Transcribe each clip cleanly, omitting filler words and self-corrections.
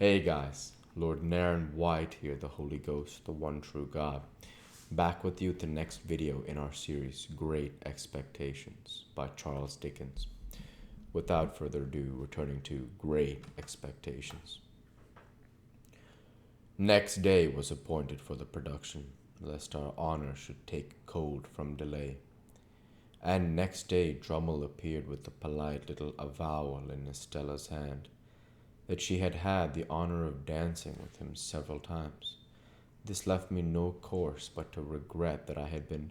Hey guys, Lord Naren White here, the Holy Ghost, the one true God, back with you with the next video in our series, Great Expectations by Charles Dickens. Without further ado, returning to Great Expectations. Next day was appointed for the production, lest our honor should take cold from delay. And next day Drummle appeared with the polite little avowal in Estella's hand that she had had the honor of dancing with him several times. This left me no course but to regret that I had been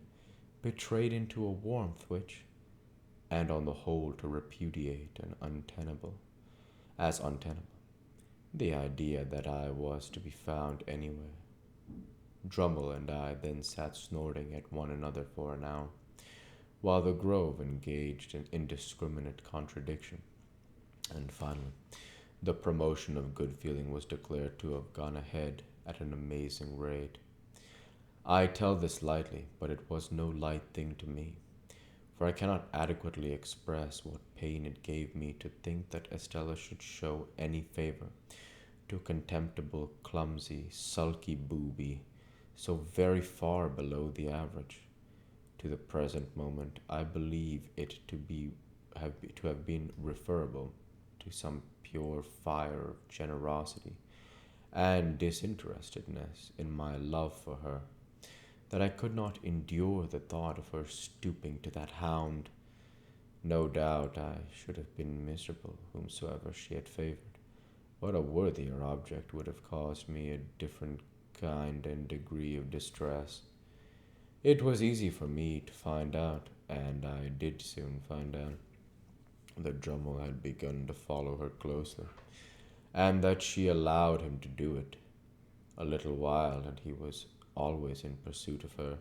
betrayed into a warmth which, and on the whole to repudiate as untenable, the idea that I was to be found anywhere. Drummle and I then sat snorting at one another for an hour, while the grove engaged in indiscriminate contradiction, and finally the promotion of good feeling was declared to have gone ahead at an amazing rate. I tell this lightly, but it was no light thing to me, for I cannot adequately express what pain it gave me to think that Estella should show any favor to a contemptible, clumsy, sulky booby so very far below the average. To the present moment, I believe it to have been referable to some pure fire of generosity and disinterestedness in my love for her, that I could not endure the thought of her stooping to that hound. No doubt I should have been miserable whomsoever she had favored, but a worthier object would have caused me a different kind and degree of distress. It was easy for me to find out, and I did soon find out, that Drummle had begun to follow her closely, and that she allowed him to do it. A little while, and he was always in pursuit of her,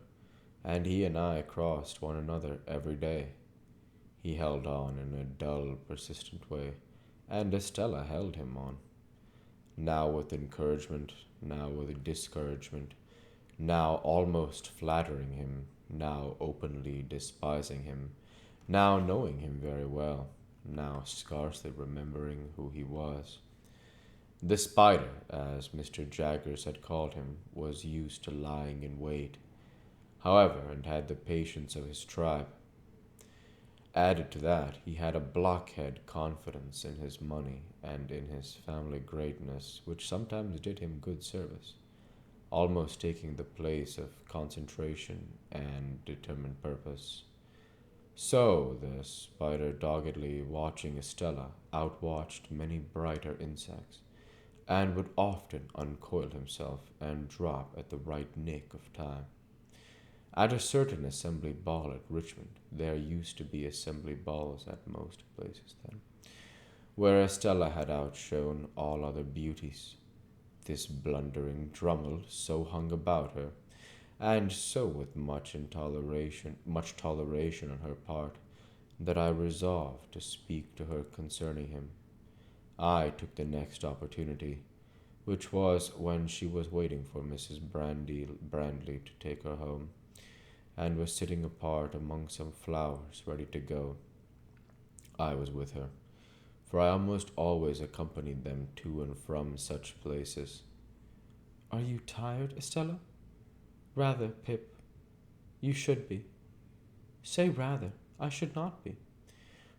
and he and I crossed one another every day. He held on in a dull, persistent way, and Estella held him on, now with encouragement, now with discouragement, now almost flattering him, now openly despising him, now knowing him very well, now scarcely remembering who he was. The spider, as Mr. Jaggers had called him, was used to lying in wait, however, and had the patience of his tribe. Added to that, he had a blockhead confidence in his money and in his family greatness, which sometimes did him good service, almost taking the place of concentration and determined purpose. So the spider, doggedly watching Estella, outwatched many brighter insects, and would often uncoil himself and drop at the right nick of time. At a certain assembly ball at Richmond, there used to be assembly balls at most places then, where Estella had outshone all other beauties. This blundering Drummle so hung about her, and so with much toleration on her part, that I resolved to speak to her concerning him. I took the next opportunity, which was when she was waiting for Mrs. Brandley to take her home, and was sitting apart among some flowers ready to go. I was with her, for I almost always accompanied them to and from such places. "Are you tired, Estella?" "Rather, Pip. You should be." "Say rather. I should not be,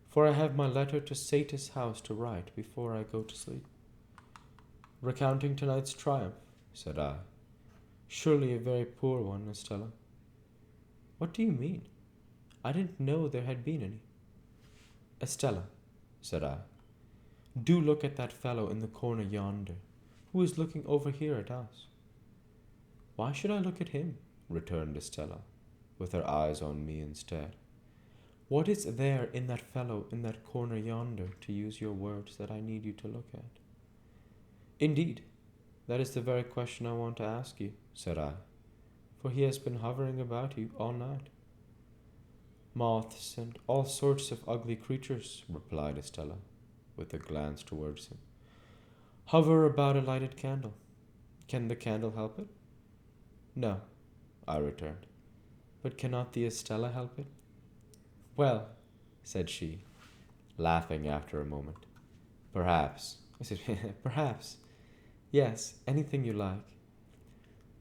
for I have my letter to Satis House to write before I go to sleep." "Recounting tonight's triumph," said I. "Surely a very poor one, Estella." "What do you mean? I didn't know there had been any." "Estella," said I, "do look at that fellow in the corner yonder, who is looking over here at us." "Why should I look at him?" returned Estella, with her eyes on me instead. "What is there in that fellow in that corner yonder, to use your words, that I need you to look at?" "Indeed, that is the very question I want to ask you," said I, "for he has been hovering about you all night." "Moths and all sorts of ugly creatures," replied Estella, with a glance towards him, "hover about a lighted candle. Can the candle help it?" "No," I returned. "But cannot the Estella help it?" "Well," said she, laughing after a moment, "perhaps," I said, "perhaps. Yes, anything you like.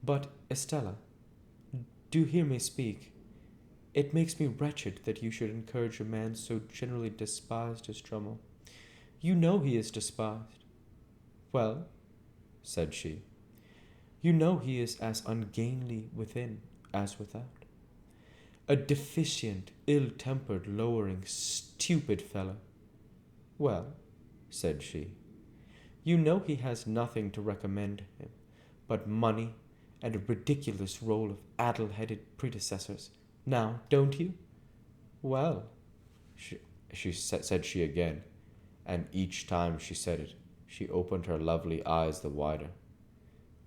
But, Estella, do hear me speak. It makes me wretched that you should encourage a man so generally despised as Drummle. You know he is despised. Well, said she, you know he is as ungainly within as without. A deficient, ill-tempered, lowering, stupid fellow. Well, said she, you know he has nothing to recommend him but money and a ridiculous roll of addle-headed predecessors. Now, don't you? Well, said she again, and each time she said it, she opened her lovely eyes the wider.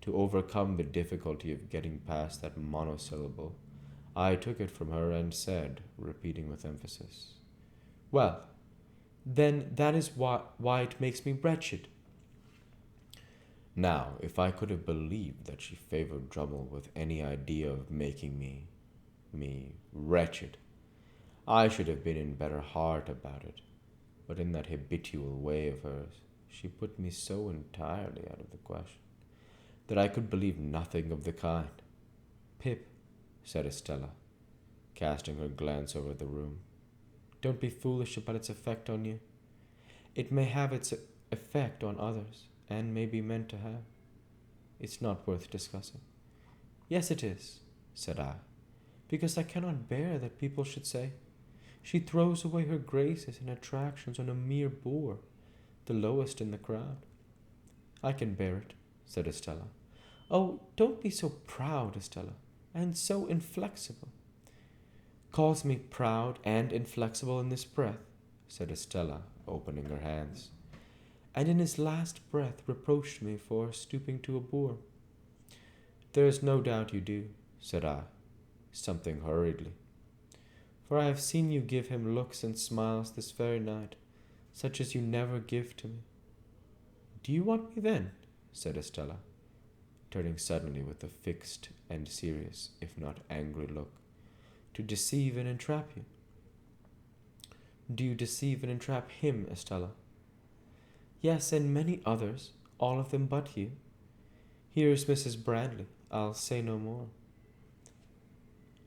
To overcome the difficulty of getting past that monosyllable, I took it from her and said, repeating with emphasis, well, then that is why it makes me wretched. Now, if I could have believed that she favored Drummle with any idea of making me wretched, I should have been in better heart about it. But in that habitual way of hers, she put me so entirely out of the question that I could believe nothing of the kind. Pip, said Estella, casting her glance over the room, don't be foolish about its effect on you. It may have its effect on others, and may be meant to have. It's not worth discussing. Yes, it is, said I, because I cannot bear that people should say, she throws away her graces and attractions on a mere boor, the lowest in the crowd. I can bear it, said Estella. Oh, don't be so proud, Estella, and so inflexible. Calls me proud and inflexible in this breath, said Estella, opening her hands, and in his last breath reproached me for stooping to a boor. There is no doubt you do, said I, something hurriedly, for I have seen you give him looks and smiles this very night, such as you never give to me. Do you want me then, said Estella, turning suddenly with a fixed and serious, if not angry look, to deceive and entrap you? Do you deceive and entrap him, Estella? Yes, and many others, all of them but you. Here's Mrs. Bradley. I'll say no more.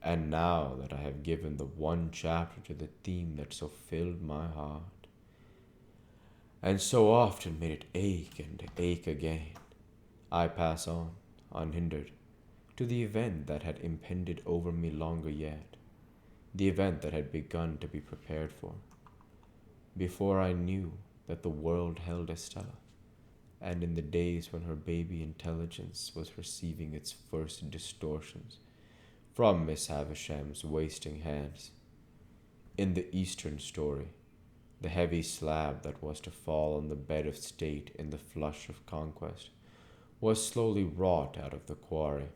And now that I have given the one chapter to the theme that so filled my heart, and so often made it ache and ache again, I pass on, unhindered, to the event that had impended over me longer yet, the event that had begun to be prepared for, before I knew that the world held Estella, and in the days when her baby intelligence was receiving its first distortions from Miss Havisham's wasting hands. In the Eastern story, the heavy slab that was to fall on the bed of state in the flush of conquest was slowly wrought out of the quarry.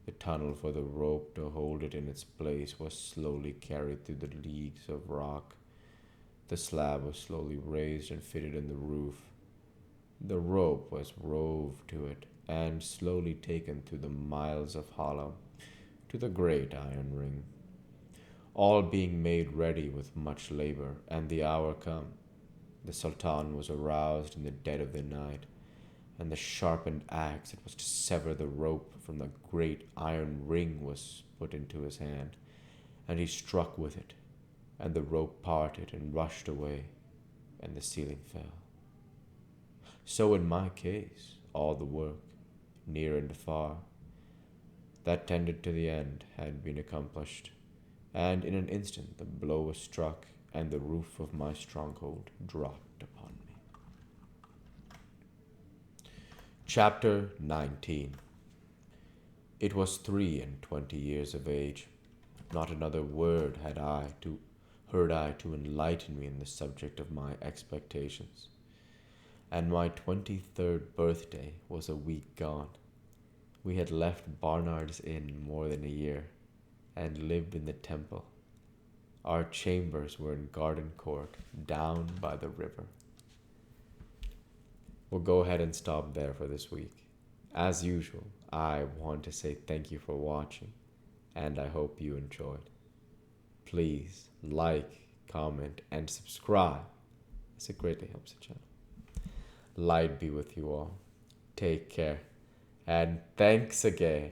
The tunnel for the rope to hold it in its place was slowly carried through the leagues of rock. The slab was slowly raised and fitted in the roof. The rope was rove to it and slowly taken through the miles of hollow to the great iron ring, all being made ready with much labor, and the hour come. The Sultan was aroused in the dead of the night, and the sharpened axe that was to sever the rope from the great iron ring was put into his hand, and he struck with it, and the rope parted and rushed away, and the ceiling fell. So in my case, all the work, near and far, that tended to the end had been accomplished, and in an instant the blow was struck, and the roof of my stronghold dropped upon me. Chapter 19. It was 23 years of age. Not another word heard I to enlighten me in the subject of my expectations, and my 23rd birthday was a week gone. We had left Barnard's Inn more than a year, and lived in the Temple. Our chambers were in Garden Court, down by the river. We'll go ahead and stop there for this week. As usual, I want to say thank you for watching, and I hope you enjoyed. Please like, comment, and subscribe, as it greatly helps the channel. Light be with you all. Take care. And thanks again.